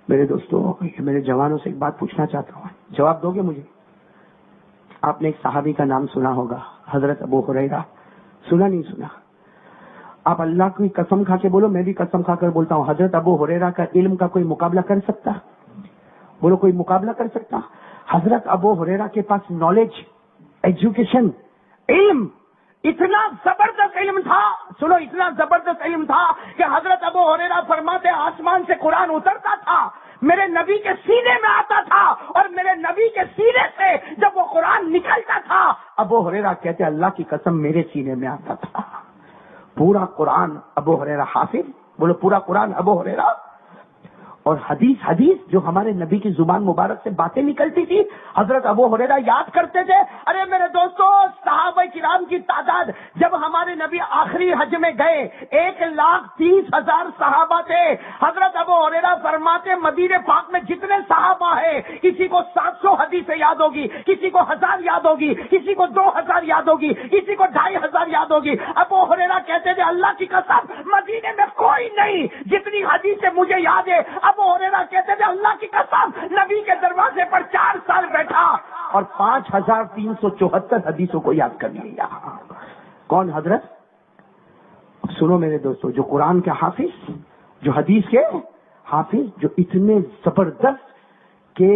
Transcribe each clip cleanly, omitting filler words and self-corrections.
میرے دوستوں، میرے جوانوں سے ایک بات پوچھنا چاہتا ہوں، جواب دو گے مجھے؟ آپ نے ایک صحابی کا نام سنا ہوگا، حضرت ابو ہریرہ، سنا نہیں سنا؟ آپ اللہ کی قسم کھا کے بولو، میں بھی قسم کھا کر بولتا ہوں، حضرت ابو ہریرہ کا علم کا کوئی مقابلہ کر سکتا؟ بولو، کوئی مقابلہ کر سکتا؟ حضرت ابو ہریرہ کے پاس نالج، ایجوکیشن، علم اتنا زبردست علم تھا، سنو، اتنا زبردست علم تھا کہ حضرت ابو ہریرہ فرماتے آسمان سے قرآن اترتا تھا، میرے نبی کے سینے میں آتا تھا، اور میرے نبی کے سینے سے جب وہ قرآن نکلتا تھا، ابو ہریرہ کہتے اللہ کی قسم میرے سینے میں آتا تھا۔ پورا قرآن ابو ہریرہ حافظ، بولو پورا قرآن ابو ہریرہ، اور حدیث جو ہمارے نبی کی زبان مبارک سے باتیں نکلتی تھی حضرت ابو ہریرہ یاد کرتے تھے۔ ارے میرے دوستو، صحابہ کرام کی تعداد، جب ہمارے نبی آخری حج میں گئے 1,30,000 صحابہ تھے۔ حضرت ابو ہریرہ فرماتے مدینہ پاک میں جتنے صحابہ ہیں، کسی کو 700 حدیثیں یاد ہوگی، کسی کو 1000 یاد ہوگی، کسی کو 2000 یاد ہوگی، کسی کو 2500 یاد ہوگی۔ ابو ہریرہ کہتے تھے اللہ کی قسم مدینے میں کوئی نہیں جتنی حدیثیں مجھے یاد ہے۔ ابو ہریرہ کہتے تھے اللہ کی قسم نبی کے دروازے پر 4 سال بیٹھا اور 5374 حدیثوں کو یاد کر لیا۔ کون حضرت؟ سنو میرے دوستو، جو قرآن کے حافظ، جو حدیث کے حافظ، جو اتنے زبردست کہ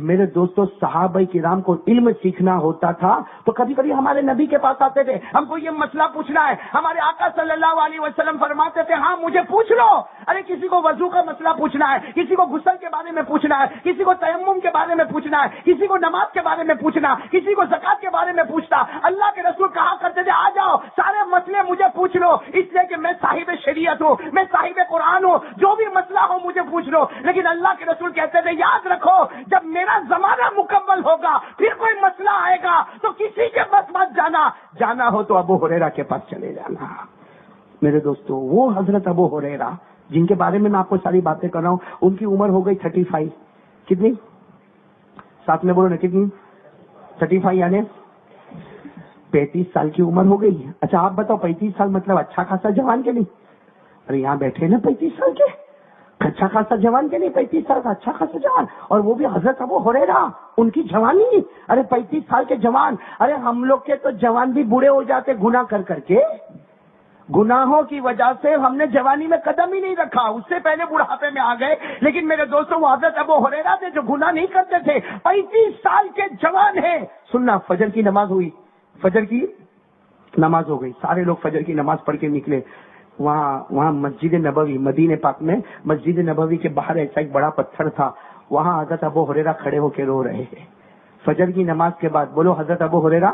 میرے دوستو صحابہ کرام کو علم سیکھنا ہوتا تھا تو کبھی کبھی ہمارے نبی کے پاس آتے تھے، ہم کو یہ مسئلہ پوچھنا ہے، ہمارے آقا صلی اللہ علیہ وسلم فرماتے تھے ہاں مجھے پوچھ لو۔ ارے کسی کو وضو کا مسئلہ پوچھنا ہے، کسی کو غسل کے بارے میں پوچھنا ہے، کسی کو تیمم کے بارے میں پوچھنا ہے، کسی کو نماز کے بارے میں پوچھنا، کسی کو زکات کے بارے میں پوچھنا۔ اللہ کے رسول کہا کرتے تھے آ جاؤ سارے مسئلے مجھے پوچھ لو، اس لیے کہ میں صاحب شریعت ہوں، میں صاحب قرآن ہوں، جو بھی مسئلہ ہو مجھے پوچھ لو۔ لیکن اللہ کے رسول کہتے تھے یاد رکھو جب میرا زمانہ مکمل ہوگا پھر کوئی مسئلہ آئے گا تو کسی کے پاس مت جانا، جانا ہو تو ابو ہریرہ کے پاس چلے جانا۔ میرے دوستو، وہ حضرت ابو ہریرہ جن کے بارے میں آپ کو ساری باتیں کر رہا ہوں، ان کی عمر ہو گئی 35، کتنی؟ ساتھ میں بولو نا کتنی؟ 35 یعنی 35 سال کی عمر ہو گئی۔ اچھا آپ بتاؤ 35 سال مطلب اچھا خاصا جوان کے نہیں؟ ارے یہاں بیٹھے نا 35 سال کے، اچھا خاصا جوان کے نہیں، 35 سال کا اچھا خاصا جوان، اور وہ بھی حضرت ابو ہریرہ ان کی جوانی۔ ارے 35 سال کے جوان، ارے ہم لوگ کے تو جوان بھی بوڑھے ہو جاتے گناہ کر کر کے، گناہوں کی وجہ سے ہم نے جوانی میں قدم ہی نہیں رکھا، اس سے پہلے بڑھاپے میں آ گئے۔ لیکن میرے دوستوں وہ حضرت ابو ہریرہ تھے جو گناہ نہیں کرتے تھے، 35 سال کے جوان ہیں۔ سننا، فجر کی نماز ہوئی، فجر کی نماز ہو گئی، سارے لوگ فجر کی نماز پڑھ کے نکلے۔ وہاں مسجد نبوی، مدینہ پاک میں مسجد نبوی کے باہر ایسا ایک بڑا پتھر تھا، وہاں حضرت ابو ہریرہ کھڑے ہو کے رو رہے ہیں فجر کی نماز کے بعد۔ بولو حضرت ابو ہریرہ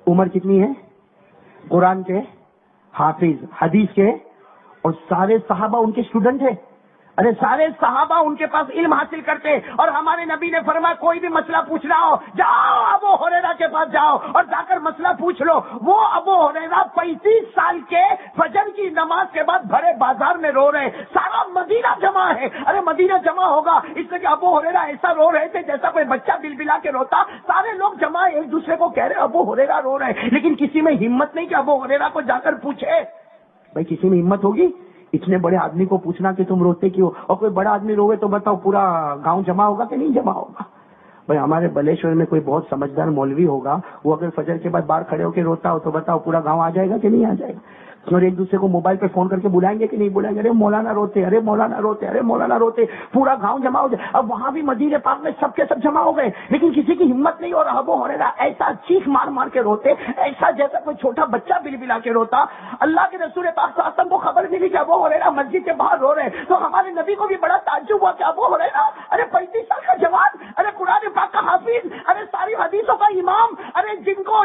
عمر کتنی ہے؟ قرآن کے حافظ، حدیث کے، اور سارے صحابہ ان کے اسٹوڈنٹ ہیں۔ ارے سارے صحابہ ان کے پاس علم حاصل کرتے، اور ہمارے نبی نے فرمایا کوئی بھی مسئلہ پوچھنا ہو جاؤ ابو ہریرہ کے پاس جاؤ اور جا کر مسئلہ پوچھ لو۔ وہ ابو ہریرہ 35 سال کے فجر کی نماز کے بعد بھرے بازار میں رو رہے، سارا مدینہ جمع ہے۔ ارے مدینہ جمع ہوگا اس لیے کہ ابو ہریرہ ایسا رو رہے تھے جیسا کوئی بچہ بل بلا کے روتا، سارے لوگ جمع ایک دوسرے کو کہہ رہے ابو ہریرہ رو رہے، لیکن کسی میں ہمت نہیں کہ ابو ہریرہ کو جا کر پوچھے۔ بھائی کسی میں ہمت ہوگی اتنے بڑے آدمی کو پوچھنا کہ تم روتے کیوں؟ اور کوئی بڑا آدمی روے تو بتاؤ پورا گاؤں جمع ہوگا کہ نہیں جمع ہوگا؟ بھائی ہمارے بلیشور میں کوئی بہت سمجھدار مولوی ہوگا، وہ اگر فجر کے بعد باہر کھڑے ہو کے روتا ہو تو بتاؤ پورا گاؤں آ جائے گا کہ نہیں آ جائے گا؟ اور ایک دوسرے کو موبائل پہ فون کر کے بلائیں گے کہ نہیں بلائیں گے؟ ارے مولانا روتے، ارے مولانا روتے، ارے مولانا روتے، پورا گاؤں جمع ہو جائے۔ اب وہاں بھی مدینہ پاک میں سب کے سب جمع ہو گئے، لیکن کسی کی ہمت نہیں، اور ابو ہریرہ ایسا چیخ مار مار کے روتے، ایسا جیسا کوئی چھوٹا بچہ بل بلا کے روتا۔ اللہ کے رسول پاک صلی اللہ علیہ وسلم کو خبر ملی کہ ابو ہریرہ مسجد کے باہر رو رہے، تو ہمارے نبی کو بھی بڑا تعجب ہوا کہ ابو ہریرہ ارے 35 سال کا جوان، ارے قرآن پاک کا حافظ، ارے ساری حدیثوں کا امام، ارے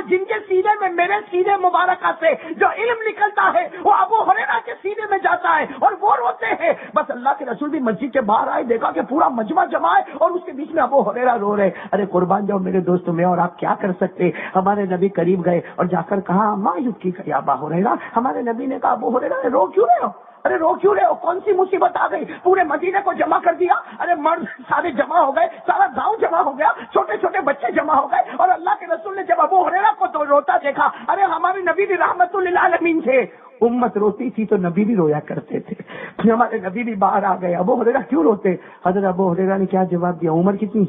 جن کے سینے میں میرے سینے مبارکہ سے جو علم نکلتا ہے وہ ابو ہریرہ کے سینے میں جاتا ہے اور وہ روتے ہیں۔ بس اللہ کے رسول بھی مسجد کے باہر آئے، دیکھا کہ پورا مجمع جمع ہے اور اس کے بیچ میں ابو ہریرہ رو رہے۔ ارے قربان جاؤ میرے دوستوں، میں اور آپ کیا کر سکتے؟ ہمارے نبی قریب گئے اور جا کر کہا ما یبکی کا یا ابا ہریرہ۔ ہمارے نبی نے کہا ابو ہریرہ رو کیوں رہے ہو؟ ارے رو کیوں رہے ہو؟ کون سی مصیبت آ گئی؟ پورے مدینے کو جمع کر دیا، ارے مرد سارے جمع ہو گئے، سارا گاؤں جمع ہو گیا، چھوٹے چھوٹے بچے جمع ہو گئے، اور اللہ کے رسول نے جب ابو ہریرہ کو تو روتا دیکھا، ارے ہمارے نبی بھی رحمت للعالمین تھے، امت روتی تھی تو نبی بھی رویا کرتے تھے۔ ہمارے نبی بھی باہر آ گئے. ابو ہریرہ کیوں روتے؟ حضرت ابو ہریرہ نے کیا جواب دیا؟ عمر کتنی؟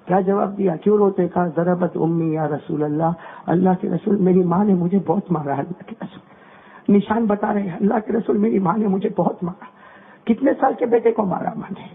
کیا جواب دیا؟ کیوں روتے؟ کہا ضربت امی یا رسول اللہ، اللہ کے رسول میری ماں نے مجھے بہت مارا ہے. اللہ کے رسول نشان بتا رہے ہیں، اللہ کے رسول میری ماں نے مجھے بہت مارا. کتنے سال کے بیٹے کو مارا ماں نے؟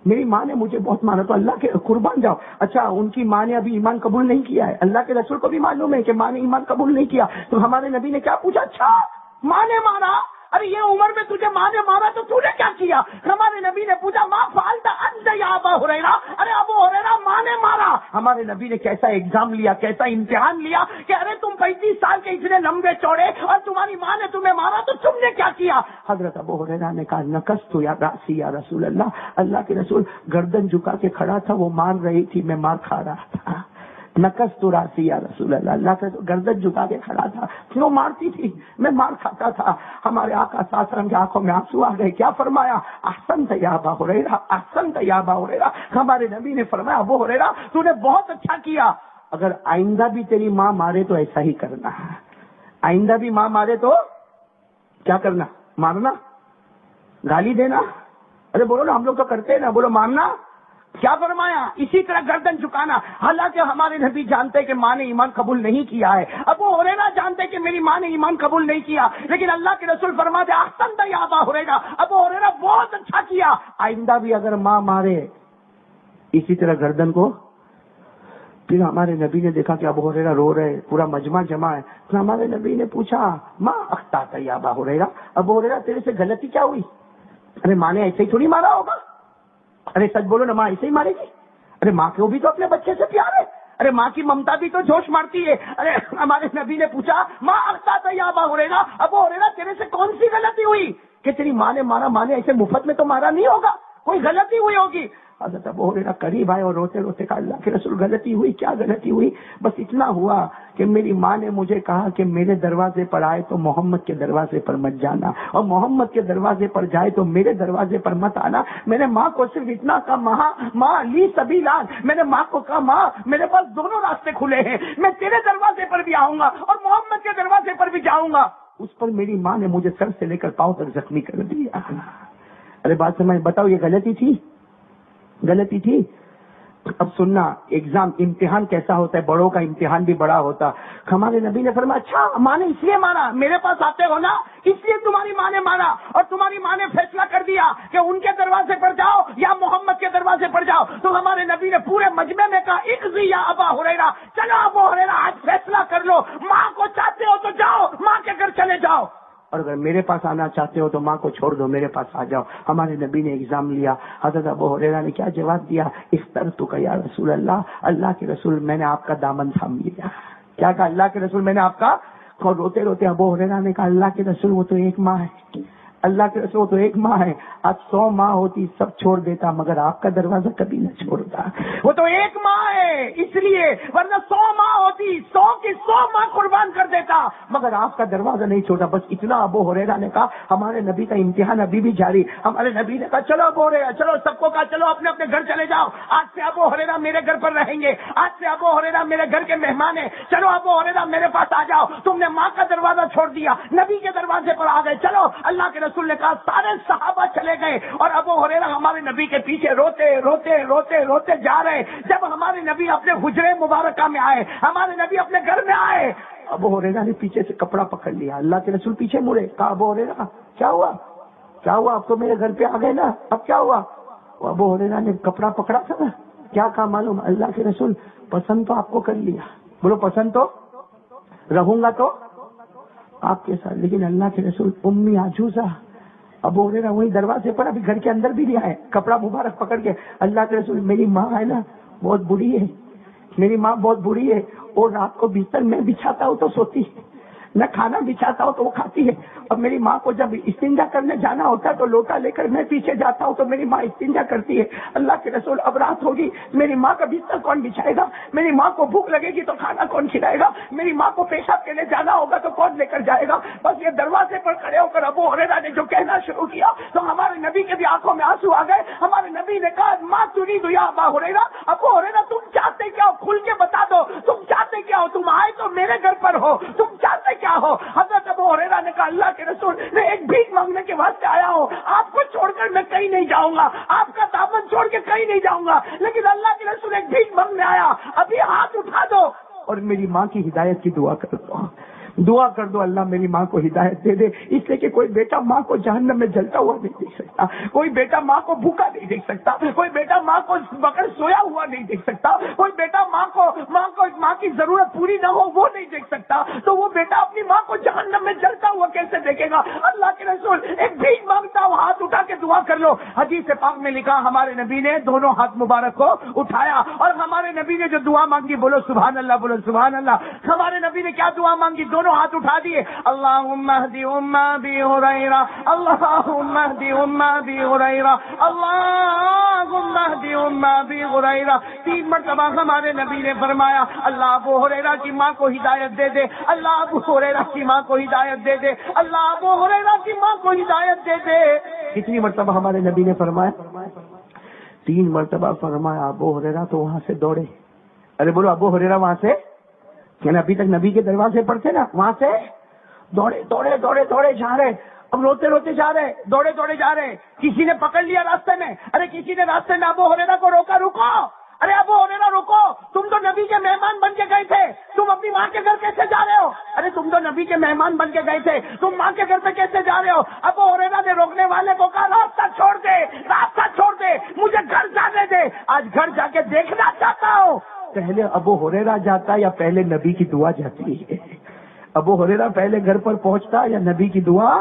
میری ماں نے مجھے بہت مارا. تو اللہ کے قربان جاؤ. اچھا ان کی ماں نے ابھی ایمان قبول نہیں کیا ہے، اللہ کے رسول کو بھی معلوم ہے کہ ماں نے ایمان قبول نہیں کیا، تو ہمارے نبی نے کیا پوچھا؟ اچھا ماں نے مارا، ارے یہ عمر میں تجھے ماں نے مارا تو تو نے کیا کیا؟ ہمارے نبی نے پوچھا ماں فعلت انت یا ابا ہریرہ، ارے ابو ہریرہ ماں نے مارا. ہمارے نبی نے کیسا ایگزام لیا، کیسا امتحان لیا کہ ارے تم 35 سال کے اتنے لمبے چوڑے اور تمہاری ماں نے تمہیں مارا تو تم نے کیا کیا؟ حضرت ابو ہریرہ نے کہا نکست یا راسی یا رسول اللہ، اللہ کے رسول گردن جھکا کے کھڑا تھا، وہ مار رہی تھی، میں مار کھا رہا تھا. نکست راسی یا رسول اللہ، اللہ کا گردن جھکا کے کھڑا تھا، وہ مارتی تھی، میں مار کھاتا تھا. ہمارے آقا صلی اللہ علیہ وسلم کی آنکھوں میں آنسو آ گئے. کیا فرمایا؟ احسنت یا ابا ہریرہ، احسنت یا ابا ہریرہ. ہمارے نبی نے فرمایا ابو ہریرہ تو نے بہت اچھا کیا، اگر آئندہ بھی تیری ماں مارے تو ایسا ہی کرنا ہے. آئندہ بھی ماں مارے تو کیا کرنا؟ مارنا، گالی دینا. ارے بولو نا، ہم لوگ تو کرتے ہیں نا، بولو مارنا. کیا فرمایا؟ اسی طرح گردن جھکانا. حالانکہ ہمارے نبی جانتے کہ ماں نے ایمان قبول نہیں کیا ہے، ابو ہریرہ جانتے کہ میری ماں نے ایمان قبول نہیں کیا، لیکن اللہ کے رسول فرماتے احسنت یا ابا ہریرہ، ابو ہریرہ بہت اچھا کیا، آئندہ بھی اگر ماں مارے اسی طرح گردن کو. پھر ہمارے نبی نے دیکھا کہ ابو ہریرہ رو رہے، پورا مجمع جمع ہے. پھر ہمارے نبی نے پوچھا ماں اخطأت یا ابا ہریرہ، ابو ہریرہ تیرے سے غلطی کیا ہوئی؟ ارے ماں نے ایسے ہی تھوڑی مارا ہوگا، ارے سچ بولو نا، ماں ایسے ہی مارے گی؟ ارے ماں کو بھی تو اپنے بچے سے پیار ہے، ارے ماں کی ممتا بھی تو جوش مارتی ہے. ارے ہمارے نبی نے پوچھا ماں اخطأت یا ابا ہریرہ، ابو ہریرہ تیرے سے کون سی غلطی ہوئی کہ تیری ماں نے مارا؟ ماں نے ایسے مفت میں تو مارا نہیں ہوگا، کوئی غلطی ہوئی ہوگی. حضرت ابو ہریرہ قریب آئے اور روتے روتے کہا اللہ کے رسول غلطی ہوئی. کیا غلطی ہوئی؟ بس اتنا ہوا کہ میری ماں نے مجھے کہا کہ میرے دروازے پر آئے تو محمد کے دروازے پر مت جانا، اور محمد کے دروازے پر جائے تو میرے دروازے پر مت آنا. میں نے ماں کو صرف اتنا کہا ماں لی سبیلان، میں نے ماں کو کہا ماں میرے پاس دونوں راستے کھلے ہیں، میں تیرے دروازے پر بھی آؤں گا اور محمد کے دروازے پر بھی جاؤں گا. اس پر میری ماں نے مجھے سر سے لے کر پاؤں تک زخمی کر دیا. ارے بات سمجھ، بتاؤ یہ غلطی تھی؟ غلطی تھی؟ اب سننا، ایگزام امتحان کیسا ہوتا ہے، بڑوں کا امتحان بھی بڑا ہوتا. ہمارے نبی نے فرمایا اچھا ماں نے اس لیے مارا، میرے پاس آتے ہو نا اس لیے تمہاری ماں نے مارا، اور تمہاری ماں نے فیصلہ کر دیا کہ ان کے دروازے پر جاؤ یا محمد کے دروازے پر جاؤ. تو ہمارے نبی نے پورے مجمع میں کہا اقضی یا ابا ہریرہ، چلو ابو ہریرہ آج فیصلہ کر لو، ماں کو چاہتے ہو تو جاؤ، ماں کے گھر چلے جاؤ، اور اگر میرے پاس آنا چاہتے ہو تو ماں کو چھوڑ دو، میرے پاس آ جاؤ. ہمارے نبی نے ایگزام لیا. حضرت ابو ہریرہ نے کیا جواب دیا؟ اخترتک یا رسول اللہ، اللہ کے رسول میں نے آپ کا دامن تھام لیا. کیا کہا؟ اللہ کے رسول میں نے آپ کا. اور روتے روتے ابو ہریرہ نے کہا اللہ کے رسول وہ تو ایک ماں ہے، اللہ کے رسول وہ تو ایک ماں ہے، آج 100 ماں ہوتی سب چھوڑ دیتا مگر آپ کا دروازہ کبھی نہ چھوڑتا. وہ تو ایک ماں ہے اس لیے، ورنہ 100 ماں ہوتی 100 کی 100 ماں قربان کر دیتا مگر آپ کا دروازہ نہیں چھوڑا. بس اتنا ابو ہریرہ نے کہا. ہمارے نبی کا امتحان ابھی بھی جاری. ہمارے نبی نے کہا چلو ابو ہریرہ، چلو سب کو کہا چلو اپنے اپنے گھر چلے جاؤ، آج سے ابو ہریرہ میرے گھر پر رہیں گے، آج سے ابو ہریرہ میرے گھر کے مہمان ہیں، چلو ابو ہریرہ میرے پاس آ جاؤ. تم نے ماں کا دروازہ چھوڑ دیا، نبی کے دروازے پر آ گئے، چلو. اللہ کے رسول نے کہا. سارے صحابہ چلے گئے اور ابو ہریرہ ہمارے نبی کے پیچھے روتے روتے روتے روتے جا رہے. جب ہمارے نبی اپنے حجرے مبارکہ میں آئے، ہمارے نبی اپنے گھر میں آئے، ابو ہریرہ نے پیچھے سے کپڑا پکڑ لیا. اللہ کے رسول پیچھے مڑے. کہا ابو ہریرہ کیا ہوا؟ کیا ہوا؟ اب تو میرے گھر پہ آ گئے نا، اب کیا ہوا؟ ابو ہریرہ نے کپڑا پکڑا تھا نا، کیا کہا معلوم؟ اللہ کے رسول پسند تو آپ کو کر لیا، بولو پسند تو رہوں گا تو آپ کے ساتھ، لیکن اللہ کے رسول امی عجوزہ. ابو ہریرہ وہی دروازے پر ابھی گھر کے اندر بھی نہیں آئے، کپڑا مبارک پکڑ کے. اللہ کے رسول میری ماں ہے نا بہت بری ہے، میری ماں بہت بری ہے، اور رات کو بستر میں بچھاتا ہوں تو سوتی ہے، نہ کھانا بچھاتا ہوں تو وہ کھاتی ہے. اور میری ماں کو جب استنجا کرنے جانا ہوتا ہے تو لوٹا لے کر میں پیچھے جاتا ہوں تو میری ماں استنجا کرتی ہے. اللہ کے رسول اب رات ہوگی، میری ماں کا بستر کون بچھائے گا؟ میری ماں کو بھوک لگے گی تو کھانا کون کھلائے گا؟ میری ماں کو پیشاب کے لیے جانا ہوگا تو کون لے کر جائے گا؟ بس یہ دروازے پر کھڑے ہو کر ابو ہریرہ نے جو کہنا شروع کیا تو ہمارے نبی کے بھی آنکھوں میں آنسو آ گئے. ہمارے نبی نے کہا ماں تريد یا ابا ہریرہ، ابو ہریرہ تم چاہتے کیا ہو؟ کھل کے بتا دو، تم چاہتے کیا ہو؟ تم آئے تو میرے گھر پر ہو، تم چاہتے کیا ہو؟ حضرت ابو ہریرہ نے کہا اللہ کے رسول میں ایک بھیک مانگنے کے واسطے آیا ہوں، آپ کو چھوڑ کر میں کہیں نہیں جاؤں گا، آپ کا دامن چھوڑ کے کہیں نہیں جاؤں گا، لیکن اللہ کے رسول ایک بھیک مانگنے آیا، ابھی ہاتھ اٹھا دو اور میری ماں کی ہدایت کی دعا کر دو، دعا کر دو اللہ میری ماں کو ہدایت دے دے، اس لیے کہ کوئی بیٹا ماں کو جہنم میں جلتا ہوا نہیں دیکھ سکتا، کوئی بیٹا ماں کو بھوکا نہیں دیکھ سکتا، کوئی بیٹا ماں کو بغیر سویا ہوا نہیں دیکھ سکتا، کوئی بیٹا ماں کی ضرورت پوری نہ ہو وہ نہیں دیکھ سکتا، تو وہ بیٹا اپنی ماں کو جہنم میں جلتا ہوا کیسے دیکھے گا؟ اللہ کے رسول ایک بھیک مانگتا ہوں، ہاتھ اٹھا کے دعا کر لو۔ حدیث پاک میں لکھا ہمارے نبی نے دونوں ہاتھ مبارک کو اٹھایا اور ہمارے نبی نے جو دعا مانگی، بولو سبحان اللہ، بولو سبحان اللہ، ہمارے نبی نے کیا دعا مانگی؟ دونوں ہاتھ اٹھا دیے، اللہم اہدی ام ابی ہریرہ، اللہم اہدی ام ابی ہریرہ، اللہم اہدی ام ابی ہریرہ، 3 مرتبہ ہمارے نبی نے فرمایا اللہ ابو ہریرہ کی ماں کو ہدایت دے دے، اللہ ابو ہریرہ کی ماں کو ہدایت دے دے، اللہ ابو ہریرہ کی ماں کو ہدایت دے دے۔ کتنی مرتبہ ہمارے نبی نے فرمایا؟ 3 مرتبہ فرمایا۔ ابو ہریرہ تو وہاں سے دوڑے، ارے بولو ابو ہریرہ وہاں سے، کہ ابھی تک نبی کے دروازے پر تھے نا، وہاں سے دوڑے دوڑے دوڑے دوڑے جا رہے، اب روتے روتے جا رہے، دوڑے دوڑے جا رہے، کسی نے پکڑ لیا راستے میں، ارے کسی نے راستے میں ابو ہریرہ کو روکا، رکو، ارے ابو ہریرہ رکو، تم تو نبی کے مہمان بن کے گئے تھے، تم اپنی ماں کے گھر کیسے جا رہے ہو؟ ارے تم تو نبی کے مہمان بن کے گئے تھے، تم ماں کے گھر پہ کیسے جا رہے ہو؟ ابو ہریرہ نے روکنے والے کو کہا راستہ چھوڑ دے، راستہ چھوڑ دے، مجھے گھر جانے دے، آج گھر جا کے دیکھنا چاہتا ہوں پہلے ابو ہریرہ جاتا یا پہلے نبی کی دعا جاتی ہے؟ ابو ہریرہ پہلے گھر پر پہنچتا یا نبی کی دعا؟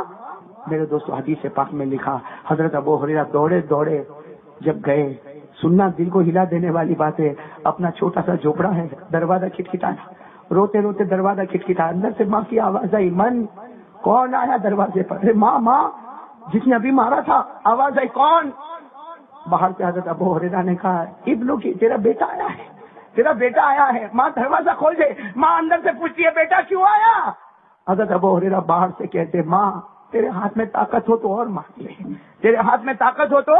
میرے دوستو حدیث پاک میں لکھا حضرت ابو ہریرہ دوڑے دوڑے جب گئے، سننا دل کو ہلا دینے والی بات ہے، اپنا چھوٹا سا جھوپڑا ہے، دروازہ کھٹکھٹایا، روتے روتے دروازہ کھٹکھٹایا، اندر سے ماں کی آواز آئی، من کون آیا دروازے پر؟ ارے ماں، ماں جس نے ابھی مارا تھا، آواز آئی کون؟ باہر سے حضرت ابو ہریرہ نے کہا ابنو کی، تیرا بیٹا آیا ہے، تیرا بیٹا آیا ہے۔ ماں دروازہ کھول دے، ماں اندر سے پوچھتی ہے بیٹا کیوں آیا؟ حضرت ابو ہریرہ باہر سے کہتے ماں تیرے ہاتھ میں طاقت ہو تو اور مانگ لے، تیرے ہاتھ میں طاقت ہو تو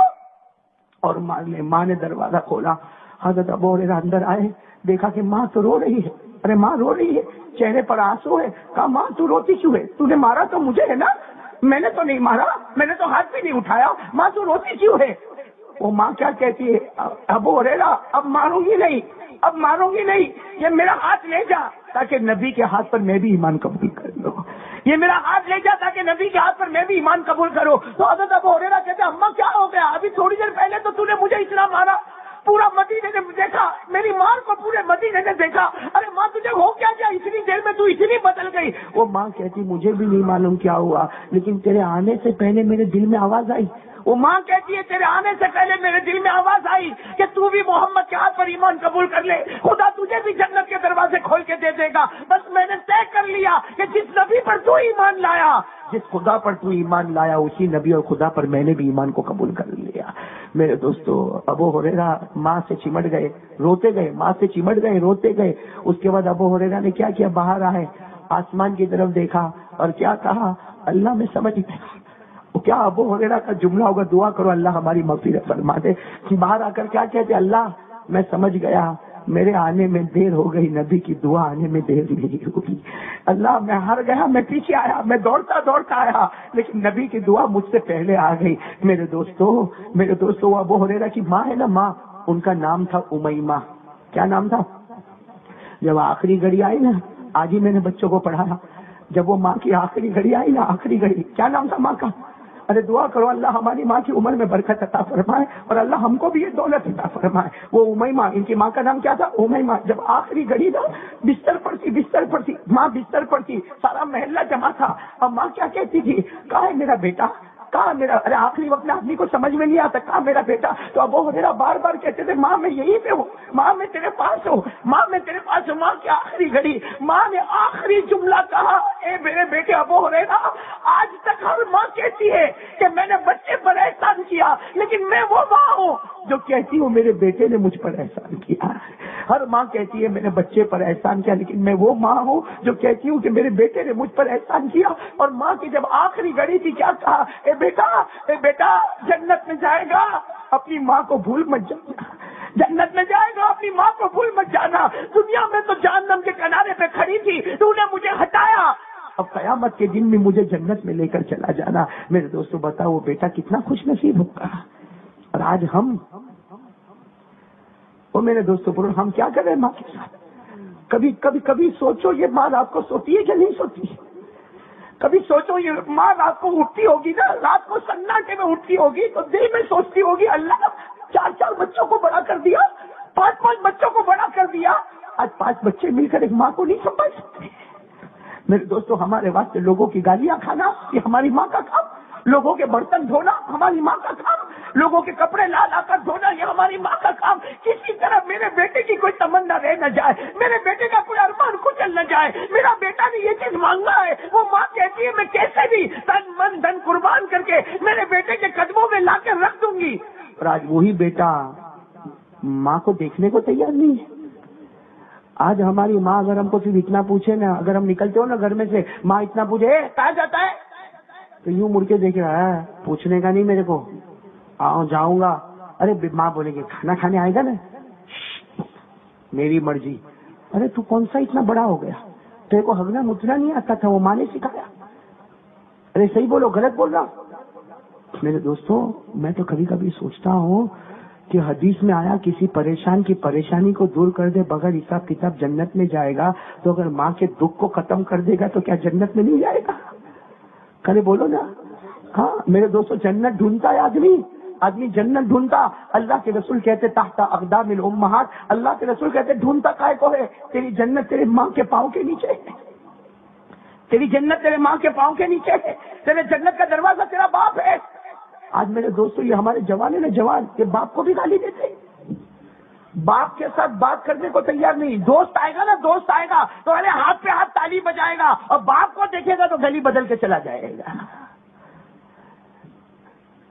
اور مانگ لے۔ ماں نے دروازہ کھولا، حضرت ابو ہریرہ اندر آئے، دیکھا کہ ماں تو رو رہی ہے، ارے ماں رو رہی ہے، چہرے پر آنسو ہے، کہا ماں تو روتی کیوں ہے؟ تو نے مارا تو مجھے ہے نا، میں نے تو نہیں مارا، میں نے تو ہاتھ بھی نہیں اٹھایا، ماں تو روتی کیوں ہے؟ وہ ماں کیا کہتی ہے؟ ابو ہریرہ اب ماروں گی نہیں، اب ماروں گی نہیں، یہ میرا ہاتھ لے جا تاکہ نبی کے ہاتھ پر میں بھی ایمان قبول کر لوں، یہ میرا ہاتھ لے جا تاکہ نبی کے ہاتھ پر میں بھی ایمان قبول کروں۔ تو حضرت ابو ہریرہ کہتے اماں کیا ہو گیا؟ ابھی تھوڑی دیر پہلے تو نے مجھے اتنا مارا، پورا مدینے نے دیکھا، میری ماں کو پورے مدینے نے دیکھا، ارے ماں تجھے ہو کیا گیا؟ اتنی دیر میں تو اتنی بدل گئی۔ وہ ماں کہتی مجھے بھی نہیں معلوم کیا ہوا، لیکن تیرے آنے سے پہلے میرے دل میں آواز آئی، وہ ماں کہتی ہے تیرے آنے سے پہلے میرے دل میں آواز آئی کہ تو بھی محمد کے ہاتھ پر ایمان قبول کر لے، خدا تجھے بھی جنت کے دروازے کھول کے دے دے گا۔ بس میں نے طے کر لیا کہ جس نبی پر تو ایمان لایا، جس خدا پر تو ایمان لایا، اسی نبی اور خدا پر میں نے بھی ایمان کو قبول کر لیا۔ میرے دوستو ابو ہریرہ ماں سے چمٹ گئے، روتے گئے، ماں سے چمٹ گئے، روتے گئے۔ اس کے بعد ابو ہریرہ نے کیا کیا؟ باہر آئے، آسمان کی طرف دیکھا اور کیا کہا؟ اللہ میں سمجھ گیا۔ کیا ابو ہریرہ کا جملہ ہوگا؟ دعا کرو اللہ ہماری مغفرت فرما دے۔ باہر آ کر کیا کہتے؟ اللہ میں سمجھ گیا، میرے آنے میں دیر ہو گئی، نبی کی دعا آنے میں دیر نہیں ہوگی۔ اللہ میں ہار گیا، میں پیچھے آیا، میں دوڑتا دوڑتا آیا، لیکن نبی کی دعا مجھ سے پہلے آ گئی۔ میرے دوستو وہ ابو ہریرہ کی ماں ہے نا، ماں، ان کا نام تھا امیمہ۔ کیا نام تھا؟ جب آخری گھڑی آئی نا، آج ہی میں نے بچوں کو پڑھایا، جب وہ ماں کی آخری گھڑی آئی نا، آخری گھڑی، کیا نام تھا ماں کا؟ ارے دعا کرو اللہ ہماری ماں کی عمر میں برکت عطا فرمائے اور اللہ ہم کو بھی یہ دولت عطا فرمائے۔ وہ امیمہ، ان کی ماں کا نام کیا تھا؟ امیمہ۔ جب آخری گھڑی نا، بستر پر تھی ماں، بستر پر تھی، سارا محلہ جمع تھا، اب ماں کیا کہتی تھی؟ کہاں ہے میرا بیٹا؟ کہاں میرا؟ ارے آخری وقت میں آدمی کو سمجھ میں نہیں آتا کہاں میرا بیٹا؟ تو ابو ہریرہ بار بار کہتے تھے ماں میں یہی پہ ہوں، ماں میں تیرے پاس ہوں، ماں میں تیرے پاس ہوں۔ ماں کی آخری گھڑی، ماں نے آخری جملہ کہا، اے میرے بیٹے ابو ہریرہ، آج تک ہر ماں کہتی ہے کہ میں نے بچے پر احسان کیا، لیکن میں وہ ماں ہوں جو کہتی ہوں میرے بیٹے نے مجھ پر احسان کیا۔ ہر ماں کہتی ہے میں نے بچے پر احسان کیا، لیکن میں وہ ماں ہوں جو کہتی ہوں کہ میرے بیٹے نے مجھ پر احسان کیا۔ اور ماں کی جب آخری گھڑی تھی، کیا کہا؟ اے بیٹا جنت میں جائے گا، اپنی ماں کو بھول مت جانا، جنت میں جائے گا، اپنی ماں کو بھول مت جانا۔ دنیا میں تو جہنم کے کنارے پہ کھڑی تھی، تو نے مجھے ہٹایا، اب قیامت کے دن میں مجھے جنت میں لے کر چلا جانا. میرے دوستو بتاؤ وہ بیٹا کتنا خوش نصیب ہوگا. اور آج ہم وہ میرے دوستوں پر ہم کیا کر رہے ہیں ماں کے ساتھ؟ کبھی کبھی کبھی سوچو یہ ماں رات کو سوتی ہے کہ نہیں سوتی؟ کبھی سوچو یہ ماں رات کو اٹھتی ہوگی نا، رات کو سناٹے میں اٹھتی ہوگی تو دل میں سوچتی ہوگی اللہ 4 بچوں کو بڑا کر دیا، 5 بچوں کو بڑا کر دیا، آج 5 بچے مل کر ایک ماں کو نہیں سنبھال سکتے. میرے دوستو ہمارے واسطے لوگوں کی گالیاں کھانا یہ ہماری ماں کا کام، لوگوں کے برتن دھونا ہماری ماں کا کام، لوگوں کے کپڑے لا لا کر دھونا یہ ہماری ماں کا کام. کسی طرح میرے بیٹے کی کوئی تمنا رہ نہ جائے، میرے بیٹے کا کوئی ارمان کچل نہ جائے. میرا بیٹا نے یہ چیز مانگا ہے، وہ ماں کہتی ہے میں کیسے بھی تن من دھن قربان کر کے میرے بیٹے کے قدموں میں لا کے رکھ دوں گی. اور آج وہی بیٹا ماں کو دیکھنے کو تیار نہیں ہے. آج ہماری ماں اگر ہم کو صرف اتنا پوچھے نا، اگر ہم نکلتے ہو نا گھر میں سے، ماں اتنا پوچھے کہاں جاتا ہے تو یوں مڑ کے دیکھ رہا ہے، پوچھنے کا نہیں میرے کو، جاؤں گا. ارے ماں بولے گی کھانا کھانے آئے گا نا، میری مرضی. ارے تو کون سا اتنا بڑا ہو گیا، تیرے کو ہگنا متنا نہیں آتا تھا، وہ ماں نے سکھایا. ارے صحیح بولو غلط بول رہا. میرے دوستوں میں تو کبھی کبھی سوچتا ہوں کہ حدیث میں آیا کسی پریشان کی پریشانی کو دور کر دے بغیر حساب کتاب جنت میں جائے گا، تو اگر ماں کے دکھ کو ختم کر دے گا تو کیا جنت میں نہیں جائے گا؟ کرے بولو نا. ہاں میرے دوستوں جنت ڈھونڈتا ہے آدمی جنت ڈھونڈتا. اللہ کے رسول کہتے تحت اقدام الامہات، اللہ کے رسول کہتے ڈھونڈتا کائے کو ہے؟ تیری جنت تیرے ماں کے پاؤں کے نیچے ہے، تیری جنت تیرے ماں کے پاؤں کے نیچے ہے، تیرے جنت کا دروازہ تیرا باپ ہے. آج میرے دوستوں یہ ہمارے جوان ہے نا، جوان کے باپ کو بھی گالی دیتے، باپ کے ساتھ بات کرنے کو تیار نہیں. دوست آئے گا نا، دوست آئے گا تو ارے ہاتھ پہ ہاتھ تالی بجائے گا، اور باپ کو دیکھے گا تو گلی بدل کے چلا جائے گا.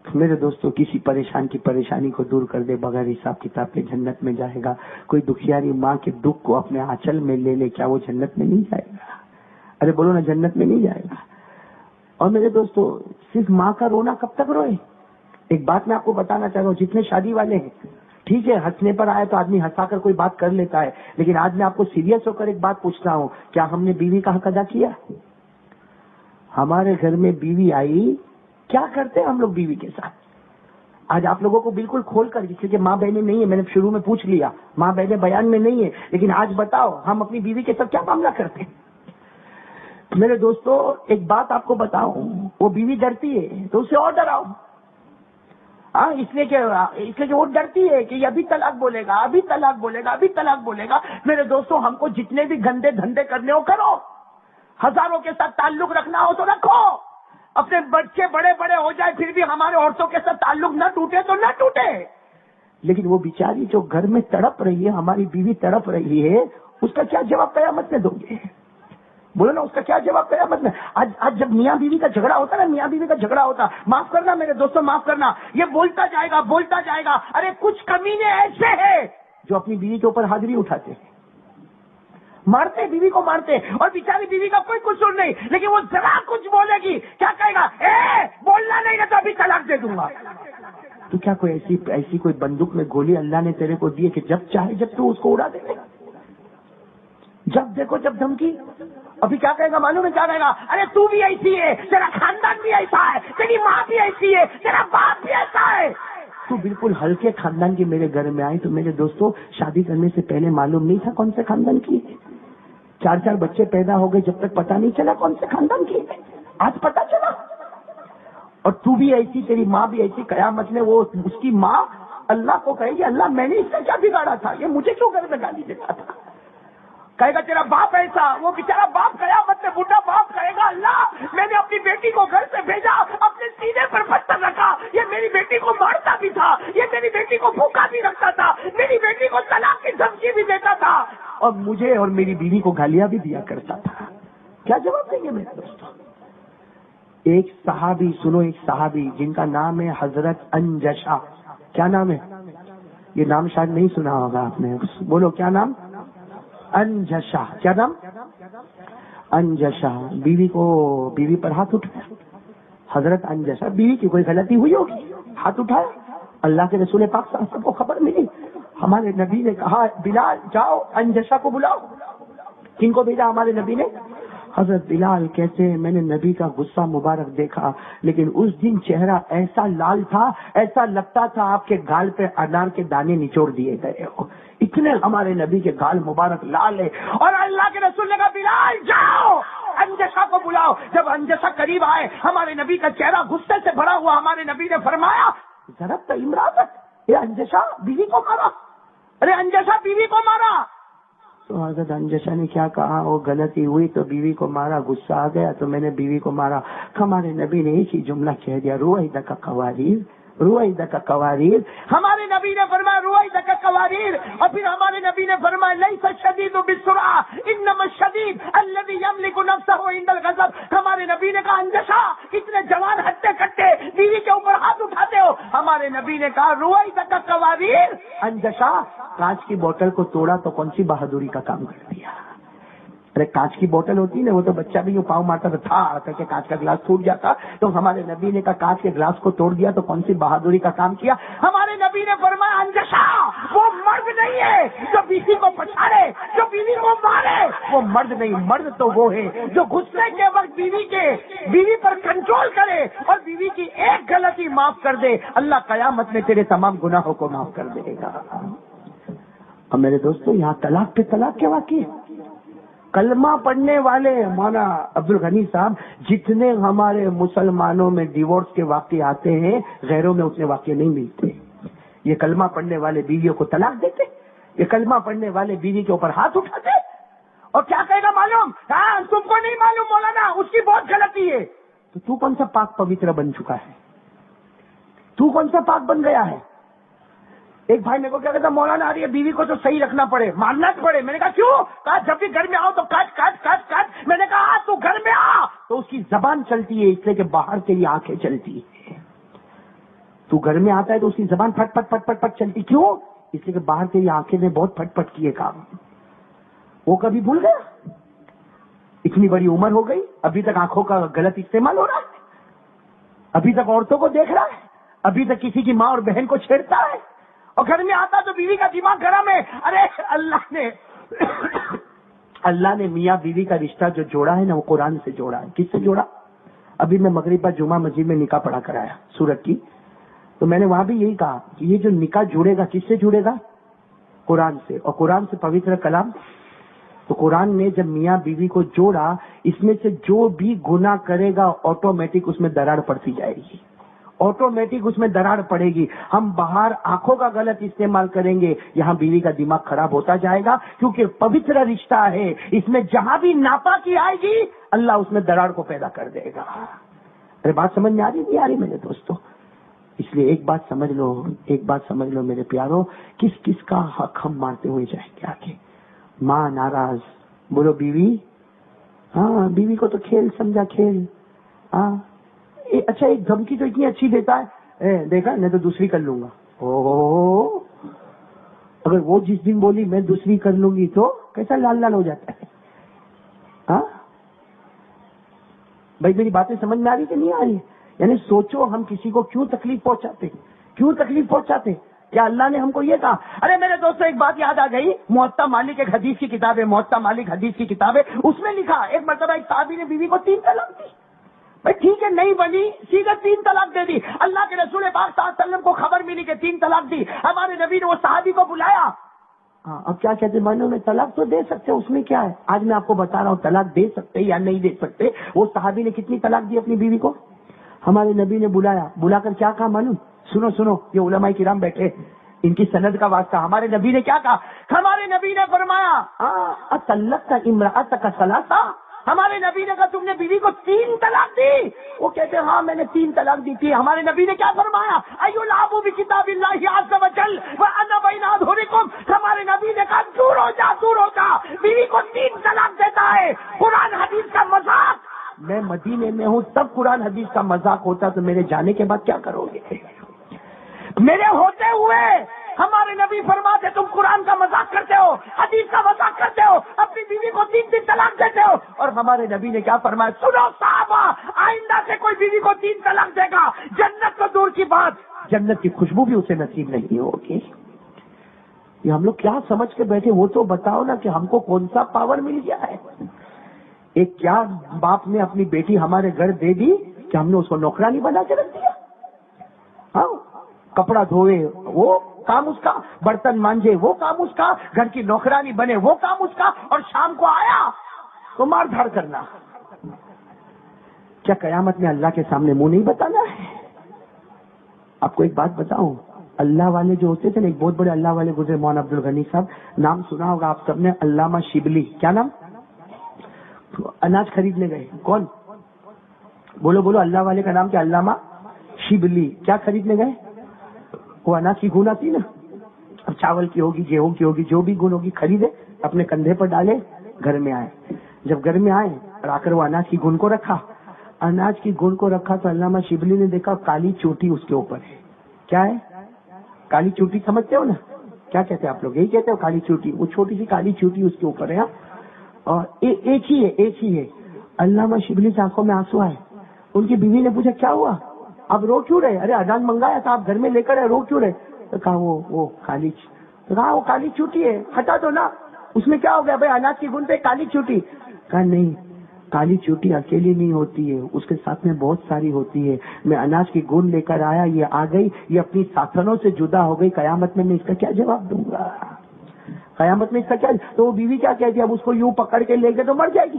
میرے دوستوں کسی پریشان کی پریشانی کو دور کر دے بغیر حساب کتاب کے جنت میں جائے گا. کوئی دکھیاری ماں کے دکھ کو اپنے آنچل میں لے لے، کیا وہ جنت میں نہیں جائے گا؟ ارے بولو نا جنت میں نہیں جائے گا. اور میرے دوستوں صرف ماں کا رونا کب تک روئے؟ ایک بات میں آپ کو بتانا چاہ رہا ہوں، جتنے شادی والے ہیں ٹھیک ہے ہنسنے پر آئے تو آدمی ہنسا کر کوئی بات کر لیتا ہے، لیکن آج میں آپ کو سیریس ہو کر ایک بات پوچھتا ہوں، کیا ہم نے بیوی کا حق ادا کیا؟ ہمارے گھر میں بیوی آئی، کیا کرتے ہیں ہم لوگ بیوی کے ساتھ؟ آج آپ لوگوں کو بالکل کھول کر، جس لیے ماں بہنیں نہیں ہیں، میں نے شروع میں پوچھ لیا ماں بہنیں بیان میں نہیں ہے، لیکن آج بتاؤ ہم اپنی بیوی کے ساتھ کیا معاملہ کرتے ہیں؟ میرے دوستو ایک بات آپ کو بتاؤں، وہ بیوی ڈرتی ہے تو اسے اور ڈراؤ. اس لیے کہ وہ ڈرتی ہے کہ یہ ابھی طلاق بولے گا، ابھی طلاق بولے گا، ابھی طلاق بولے گا. میرے دوستوں ہم کو جتنے بھی گندے دھندے کرنے ہو کرو، ہزاروں کے ساتھ تعلق رکھنا ہو تو رکھو، اپنے بچے بڑے بڑے ہو جائے پھر بھی ہمارے عورتوں کے ساتھ تعلق نہ ٹوٹے تو نہ ٹوٹے. لیکن وہ بیچاری جو گھر میں تڑپ رہی ہے، ہماری بیوی تڑپ رہی ہے، اس کا کیا جواب قیامت میں دو گے؟ بولو نا اس کا کیا جواب قیامت میں؟ آج جب میاں بیوی کا جھگڑا ہوتا نا، میاں بیوی کا جھگڑا ہوتا، معاف کرنا میرے دوستوں معاف کرنا، یہ بولتا جائے گا. ارے کچھ کمینے ایسے ہیں جو اپنی بیوی کے اوپر حاضری اٹھاتے ہیں، مارتے بیوی کو مارتے، اور بیچاری بیوی کا کوئی قصور نہیں، لیکن وہ ذرا کچھ بولے گی کیا کہے گا؟ بولنا نہیں نا تو ابھی طلاق دے دوں گا. تو کیا کوئی ایسی کوئی بندوق میں گولی اللہ نے تیرے کو دی ہے کہ جب چاہے جب تو اس کو اڑا دے گا؟ جب دیکھو جب دھمکی. ابھی کیا کہے گا معلوم ہے کیا کہے گا؟ ارے تو بھی ایسی ہے، تیرا خاندان بھی ایسا ہے، تیری ماں بھی ایسی ہے، تیرا باپ بھی ایسا ہے. تو بالکل ہلکے خاندان کی میرے گھر میں آئی تو میرے دوستوں شادی کرنے سے پہلے معلوم نہیں تھا کون سے خاندان کی ہے. 4 بچے پیدا ہو گئے جب تک پتہ نہیں چلا کون سے خاندان کی ہے، آج پتہ چلا. اور تو بھی ایسی، تیری ماں بھی ایسی. قیامت میں وہ اس کی ماں اللہ کو کہے گی اللہ میں نے اس سے کیا بگاڑا تھا، یہ مجھے کیوں گھر میں گالی دیتا تھا؟ کہے گا تیرا باپ ایسا. وہ بیچارا باپ قیامت میں بوڑھا باپ کہے گا اللہ میں نے اپنی بیٹی کو گھر سے بھیجا، اپنے سینے پر پتھر رکھا، یہ میری بیٹی کو مارتا بھی تھا، یہ میری بیٹی کو بھوکا بھی رکھتا تھا، میری بیٹی کو طلاق کی دھمکی بھی دیتا تھا، اور مجھے اور میری بیوی کو گالیاں بھی دیا کرتا تھا. کیا جواب دیں گے میرے دوستوں؟ ایک صحابی سنو، ایک صحابی جن کا نام ہے حضرت انجشا. کیا نام ہے؟ یہ نام شاید نہیں سنا ہوگا آپ نے، بولو کیا نام؟ انجشا. کیا نام؟ انجشا. بیوی پر ہاتھ اٹھایا حضرت انجشا. بیوی کی کوئی غلطی ہوئی ہوگی، ہاتھ اٹھایا. اللہ کے رسول پاک صلی اللہ علیہ وسلم کو خبر ملی، ہمارے نبی نے کہا بلال جاؤ انجشا کو بلاؤ. کن کو بھیجا ہمارے نبی نے؟ حضرت بلال کہتے ہیں میں نے نبی کا غصہ مبارک دیکھا، لیکن اس دن چہرہ ایسا لال تھا، ایسا لگتا تھا آپ کے گال پہ انار کے دانے نچوڑ دیے گئے ہو، اتنے ہمارے نبی کے گال مبارک لال ہے۔ اور اللہ کے رسول نے کہا بلال جاؤ انجشا کو بلاؤ۔ جب انجشا قریب آئے، ہمارے نبی کا چہرہ غصے سے بھرا ہوا، ہمارے نبی نے فرمایا ضربت امرأتک، یہ انجشا بیوی کو مارا، ارے انجشا بیوی کو مارا۔ تو حضرت انجشا نے کیا کہا، وہ غلطی ہوئی تو بیوی کو مارا، غصہ آ گیا تو میں نے بیوی کو مارا۔ ہمارے نبی نے ایک ہی جملہ کہہ دیا، رویدک قواریر، رویدک قواریر۔ ہمارے نبی نے فرمایا رویدک قواریر، اور پھر ہمارے نبی نے فرمایا لیس الشدید بالسرعہ انما الشدید الذی یملک نفسہ عند الغضب۔ ہمارے نبی نے کہا انجشا اتنے جوان ہٹے کٹے بیوی کے اوپر ہاتھ اٹھاتے ہو۔ ہمارے نبی نے کہا رویدک قواریر، انجشا کانچ کی بوتل کو توڑا تو کون سی بہادری کا کام کر دیا؟ ارے کانچ کی بوتل ہوتی نا، وہ تو بچہ بھی یوں پاؤں مارتا تھا کر کے کانچ کا گلاس ٹوٹ جاتا، تو ہمارے نبی نے کہا کانچ کے گلاس کو توڑ دیا تو کون سی بہادری کا کام کیا؟ ہمارے نبی نے فرمایا انجشا وہ مرد نہیں ہے جو بیوی کو پچھاڑے، جو بیوی کو مارے، وہ مرد نہیں، مرد تو وہ ہے جو غصے کے وقت بیوی پر کنٹرول کرے اور بیوی کی ایک غلطی معاف کر دے، اللہ قیامت میں تیرے تمام گناہوں کو معاف کر دے گا۔ اور میرے دوستو یہاں طلاق پہ طلاق کے واقع، کلمہ پڑھنے والے مولانا عبد الغنی صاحب جتنے ہمارے مسلمانوں میں ڈیورس کے واقع آتے ہیں، غیروں میں اتنے واقع نہیں ملتے۔ یہ کلمہ پڑھنے والے بیویوں کو طلاق دیتے، یہ کلمہ پڑھنے والے بیوی کے اوپر ہاتھ اٹھاتے، اور کیا کہے گا معلوم؟ ہاں تم کو نہیں معلوم مولانا اس کی بہت غلطی ہے۔ تو کون سا پاک پوتر بن چکا ہے؟ تو کون سا پاک بن گیا ہے؟ ایک بھائی میرے کو کیا کہتا مولانا آ رہی ہے بیوی کو تو صحیح رکھنا پڑے، ماننا پڑے۔ میں نے کہا کیوں؟ کہا جب بھی گھر میں آؤ تو کاٹ کاٹ کاٹ کاٹ۔ میں نے کہا تو گھر میں آ تو اس کی زبان چلتی ہے، اس لیے کہ باہر تیری آنکھیں چلتی ہے۔ تو گھر میں آتا ہے تو اس کی زبان پھٹ پھٹ پھٹ پھٹ پھٹ چلتی، کیوں؟ اس لیے کہ باہر تیری آنکھیں نے بہت پھٹ پھٹ کیے کام۔ وہ کبھی بھول گیا؟ اتنی بڑی عمر ہو گئی ابھی تک آنکھوں کا غلط استعمال ہو رہا ہے، ابھی تک عورتوں کو دیکھ رہا ہے، ابھی تک کسی کی ماں اور بہن کو چھیڑتا ہے، اور گھر میں آتا تو بیوی کا دماغ گرم ہے۔ ارے اللہ نے میاں بیوی کا رشتہ جو جوڑا ہے نا، وہ قرآن سے جوڑا ہے۔ کس سے جوڑا؟ ابھی میں مغرب پر جمعہ مسجد میں نکاح پڑھا کرایا سورت کی، تو میں نے وہاں بھی یہی کہا کہ یہ جو نکاح جڑے گا کس سے جڑے گا؟ قرآن سے، اور قرآن سے پوتر کلام۔ تو قرآن نے جب میاں بیوی کو جوڑا، اس میں سے جو بھی گناہ کرے گا آٹومیٹک اس میں دراڑ پڑتی جائے گی، آٹومیٹک اس میں دراڑ پڑے گی۔ ہم باہر آنکھوں کا غلط استعمال کریں گے، یہاں بیوی کا دماغ خراب ہوتا جائے گا، کیونکہ پوتر رشتہ ہے، اس میں جہاں بھی ناپاکی آئے گی اللہ اس میں دراڑ کو پیدا کر دے گا۔ ارے بات سمجھ میں آ رہی نہیں آ رہی میرے دوستوں؟ اس لیے ایک بات سمجھ لو، ایک بات سمجھ لو میرے پیاروں، کس کس کا حق ہم مارتے ہوئے جائیں گے آگے؟ ماں ناراض، بولو بیوی، ہاں بیوی کو تو کھیل سمجھا، کھیل، ہاں اچھا ایک دھمکی تو اتنی اچھی دیتا ہے، دیکھا میں تو دوسری کر لوں گا۔ او اگر وہ جس دن بولی میں دوسری کر لوں گی تو کیسا لال لال ہو جاتا ہے۔ ہاں بھائی میری باتیں سمجھ میں آ رہی کہ نہیں آ رہی؟ یعنی سوچو ہم کسی کو کیوں تکلیف پہنچاتے، کیوں تکلیف پہنچاتے؟ کیا اللہ نے ہم کو یہ کہا؟ ارے میرے دوستوں ایک بات یاد آ گئی، موطا مالک ایک حدیث کی کتاب ہے، موطا مالک حدیث کی کتاب ہے، اس میں لکھا ایک مرتبہ ایک صحابی نے بیوی کو 3 طلاق دی۔ بھائی ٹھیک ہے نہیں بنی، سیدھا 3 طلاق دے دی۔ اللہ کے رسول پاک صلی اللہ علیہ وسلم کو خبر ملی کہ 3 طلاق دی، ہمارے نبی نے وہ صحابی کو بلایا۔ ہاں اب کیا کہتے مانو میں طلاق تو دے سکتے، اس میں کیا ہے؟ آج میں آپ کو بتا رہا ہوں طلاق دے سکتے یا نہیں دے سکتے۔ وہ صحابی نے کتنی طلاق دی اپنی بیوی کو؟ ہمارے نبی نے بلایا، بلا کر کیا کہا معلوم؟ سنو سنو، یہ علماء کرام بیٹھے، ان کی سند کا واسطہ۔ ہمارے نبی نے کیا کہا؟ ہمارے نبی نے فرمایا اطلقت امرأتک ثلاثا، ہمارے نبی نے کہا تم نے بیوی کو 3 طلاق دی؟ وہ کہتے ہیں ہاں میں نے 3 طلاق دی تھی۔ ہمارے نبی نے کیا فرمایا؟ ایلعبوا بکتاب اللہ عز وجل وانا بین اظہرکم، ہمارے نبی نے کہا دور ہو جا، دور ہو جا، بیوی کو 3 طلاق دیتا ہے، قرآن حدیث کا مذاق۔ میں مدینے میں ہوں تب قرآن حدیث کا مذاق ہوتا تو میرے جانے کے بعد کیا کرو گے؟ میرے ہوتے ہوئے ہمارے نبی فرماتے تم قرآن کا مذاق کرتے ہو، حدیث کا مذاق کرتے ہو، اپنی بیوی کو 3 طلاق دیتے ہو۔ اور ہمارے نبی نے کیا فرمایا؟ سنو صحابہ، آئندہ سے کوئی بیوی کو 3 طلاق دے گا، جنت تو دور کی بات، جنت کی خوشبو بھی اسے نصیب نہیں ہوگی۔ یہ ہم لوگ کیا سمجھ کے بیٹھے، وہ تو بتاؤ نا کہ ہم کو کون سا پاور مل گیا ہے؟ ایک کیا باپ نے اپنی بیٹی ہمارے گھر دے دی کہ ہم نے اس کو نوکرانی بنا کے رکھ دیا؟ ہاں، کپڑا دھوئے وہ کام اس کا، برتن مانجے وہ کام اس کا، گھر کی نوکرانی بنے وہ کام اس کا، اور شام کو آیا تو مار دھاڑ کرنا۔ کیا قیامت میں اللہ کے سامنے منہ نہیں بتانا ہے؟ آپ کو ایک بات بتاؤں، اللہ والے جو ہوتے تھے نا، ایک بہت بڑے اللہ والے گزرے، مولانا عبد الغنی صاحب، نام سنا ہوگا آپ سب نے، علامہ شبلی۔ کیا نام؟ اناج خریدنے گئے، کون؟ بولو بولو، اللہ والے کا نام کیا؟ علامہ شبلی۔ کیا خریدنے گئے؟ وہ اناج کی گن آتی نا، اب چاول کی ہوگی، گیہوں کی ہوگی، جو بھی گن ہوگی خریدے، اپنے کندھے پر ڈالے، گھر میں آئے۔ جب گھر میں آئے اور آ کر وہ اناج کی گن کو رکھا، اناج کی گن کو رکھا تو علامہ شبلی نے دیکھا کالی چوٹی اس کے اوپر ہے۔ کیا ہے؟ کالی چوٹی سمجھتے ہو نا؟ کیا کہتے ہیں آپ لوگ؟ یہی کہتے ہو کالی چوٹی؟ وہ چھوٹی سی کالی چوٹی اس کے اوپر ہے، اور ایک ہی ہے۔ علامہ شبلی کی آنکھوں میں آنسو آئے۔ ان کی بیوی نے پوچھا کیا ہوا، آپ رو کیوں رہے؟ ارے اناج منگایا تھا، آپ گھر میں لے کر رو کیوں رہے؟ تو کہا وہ کالی چوٹی ہے، ہٹا دو نا، اس میں کیا ہو گیا بھائی، اناج کی گن پہ کالی چوٹی۔ کہا نہیں، کالی چوٹی اکیلی نہیں ہوتی ہے، اس کے ساتھ میں بہت ساری ہوتی ہے۔ میں اناج کی گن لے کر آیا، یہ آ گئی، یہ اپنی ساتھنوں سے جدا ہو گئی، قیامت میں اس کا کیا جواب دوں گا؟ قیامت میں اس کا کیا؟ تو وہ بیوی کیا کہتی ہے، اب اس کو یوں پکڑ کے لے کے تو مر جائے گی،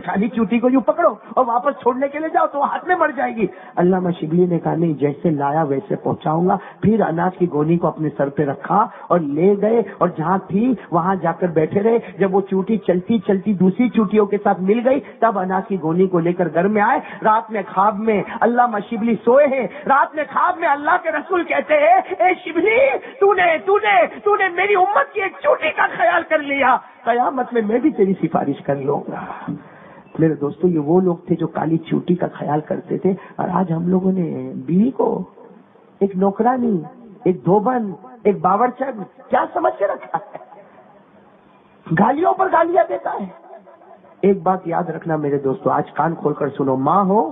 کالی چوٹی کو یوں پکڑو اور واپس چھوڑنے کے لیے جاؤ تو ہاتھ میں مر جائے گی۔ علامہ شبلی نے کہا نہیں، جیسے لایا ویسے پہنچاؤں گا۔ پھر اناج کی گونی کو اپنے سر پہ رکھا اور لے گئے، اور جہاں تھی وہاں جا کر بیٹھے رہے۔ جب وہ چوٹی چلتی چلتی دوسری چوٹیوں کے ساتھ مل گئی، تب اناج کی گونی کو لے کر گھر میں آئے۔ رات میں خواب میں علامہ شبلی سوئے ہیں، رات میں خواب میں اللہ کے رسول کہتے ہیں، اے شبلی، تو نے میری امت کی ایک چوٹی کا خیال کر لیا، قیامت میں بھی تیری سفارش کر لوں گا۔ میرے دوستو، یہ وہ لوگ تھے جو کالی چوٹی کا خیال کرتے تھے، اور آج ہم لوگوں نے بیوی کو ایک نوکرانی، ایک دھوبن، ایک باورچن کیا سمجھ کے رکھا ہے؟ گالیوں پر گالیاں دیتا ہے۔ ایک بات یاد رکھنا میرے دوستو، آج کان کھول کر سنو، ماں ہو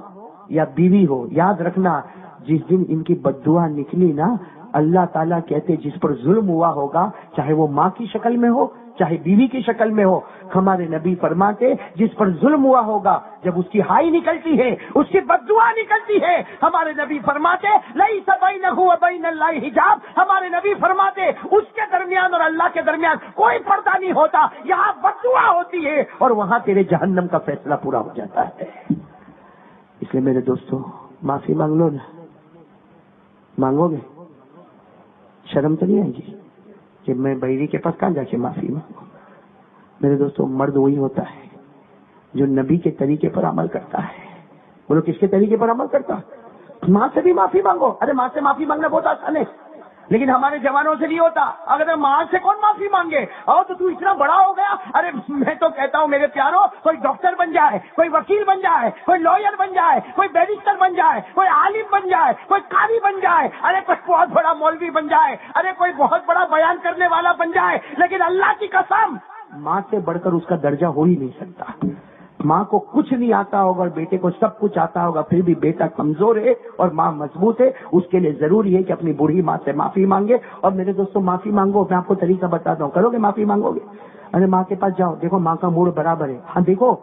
یا بیوی ہو، یاد رکھنا جس دن ان کی بد دعا نکلی نا، اللہ تعالیٰ کہتے جس پر ظلم ہوا ہوگا، چاہے وہ ماں کی شکل میں ہو چاہے بیوی کی شکل میں ہو، ہمارے نبی فرماتے جس پر ظلم ہوا ہوگا، جب اس کی ہائی نکلتی ہے، اس کی بد دعا نکلتی ہے، ہمارے نبی فرماتے لیس بینہ و بین اللہ حجاب، ہمارے نبی فرماتے اس کے درمیان اور اللہ کے درمیان کوئی پردہ نہیں ہوتا، یہاں بد دعا ہوتی ہے اور وہاں تیرے جہنم کا فیصلہ پورا ہو جاتا ہے۔ اس لیے میرے دوستو، معافی مانگ لو نا، مانگو گے؟ شرم تو نہیں آئے گی کہ میں بھائی کے پاس کہاں جا کے معافی مانگوں؟ میرے دوستو، مرد وہی ہوتا ہے جو نبی کے طریقے پر عمل کرتا ہے۔ بولو کس کے طریقے پر عمل کرتا؟ ماں سے بھی معافی مانگو۔ ارے ماں سے معافی مانگنا بہت آسان ہے، لیکن ہمارے جوانوں سے نہیں ہوتا۔ اگر ماں سے کون معافی مانگے؟ اور تو اتنا بڑا ہو گیا۔ ارے میں تو کہتا ہوں میرے پیاروں، کوئی ڈاکٹر بن جائے، کوئی وکیل بن جائے، کوئی لائر بن جائے، کوئی بیرسٹر بن جائے، کوئی عالم بن جائے، کوئی قاری بن جائے، ارے کوئی بہت بڑا مولوی بن جائے، ارے کوئی بہت بڑا بیان کرنے والا بن جائے، لیکن اللہ کی قسم ماں سے بڑھ کر اس کا درجہ ہو ہی نہیں سکتا۔ ماں کو کچھ نہیں آتا ہوگا اور بیٹے کو سب کچھ آتا ہوگا، پھر بھی بیٹا کمزور ہے اور ماں مضبوط ہے، اس کے لیے ضروری ہے کہ اپنی بوڑھی ماں سے معافی مانگے۔ اور میرے دوستوں، معافی مانگو، میں آپ کو طریقہ بتاتا ہوں، کرو گے معافی مانگو گے؟ ارے ماں کے پاس جاؤ، دیکھو ماں کا موڈ برابر ہے۔ ہاں دیکھو،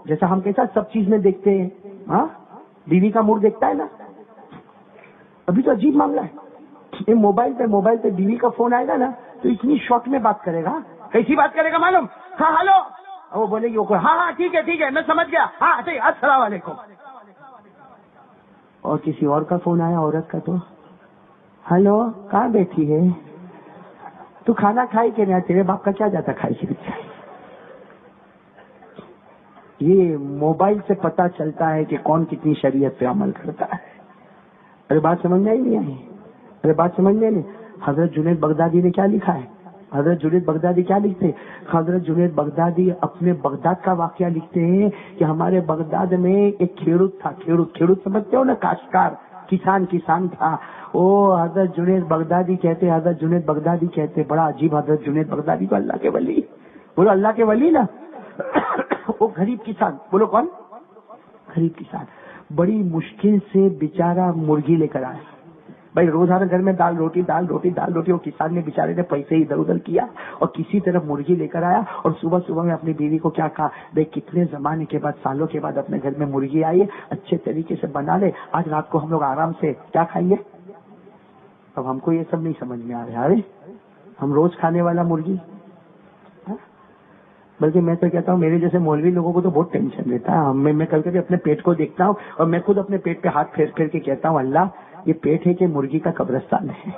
جیسا ہم کیسا سب چیز میں دیکھتے ہیں، ہاں بیوی کا موڈ دیکھتا ہے نا۔ ابھی تو عجیب معاملہ ہے، موبائل پہ بیوی کا فون آئے گا نا تو اتنی شارٹ میں بات کرے گا۔ کیسی بات کرے گا معلوم؟ ہاں ہلو، وہ بولے گی ہاں ٹھیک ہے میں سمجھ گیا، ہاں ٹھیک، السلام علیکم۔ اور کسی اور کا فون آیا عورت کا تو ہلو، کہاں بیٹھی ہے تو؟ کھانا کھائی کہ نہیں؟ تیرے باپ کا کیا جاتا کھائی کے پیچھے؟ یہ موبائل سے پتا چلتا ہے کہ کون کتنی شریعت پہ عمل کرتا ہے۔ ارے بات سمجھ میں نہیں آئی؟ ارے بات سمجھ میں نہیں؟ حضرت جنید بغدادی نے کیا لکھا ہے؟ حضرت جنید بغدادی کیا لکھتے ہیں؟ حضرت جنید بغدادی اپنے بغداد کا واقعہ لکھتے ہیں کہ ہمارے بغداد میں ایک کھیڑوت تھا۔ کھیڑوت سمجھتے ہو نا؟ کاشتکار، کسان تھا۔ وہ حضرت جنید بغدادی کہتے بڑا عجیب، حضرت جنید بغدادی کو اللہ کے ولی، بولو اللہ کے ولی نا۔ وہ غریب کسان، بولو کون؟ غریب کسان، بڑی مشکل سے بیچارہ مرغی لے کر آیا، بھائی روزانہ گھر میں دال روٹی دال روٹی دال روٹی. وہ کسان نے بیچارے نے پیسے ادھر ادھر کیا اور کسی طرف مرغی لے کر آیا اور صبح صبح میں اپنی بیوی کو کیا کہا, بھائی کتنے زمانے کے بعد سالوں کے بعد اپنے گھر میں مرغی آئی ہے, اچھے طریقے سے بنا لے, آج رات کو ہم لوگ آرام سے کیا کھائیں گے. اب ہم کو یہ سب نہیں سمجھ میں آ رہا ہے, ہم روز کھانے والا مرغی. بلکہ میں تو کہتا ہوں میرے جیسے مولوی لوگوں کو تو بہت ٹینشن رہتا ہے. میں کل کبھی اپنے پیٹ کو دیکھتا ہوں اور میں خود اپنے پیٹ پہ ہاتھ پھیر پھیر کے کہتا ہوں اللہ یہ پیٹ ہے کہ مرغی کا قبرستان ہے.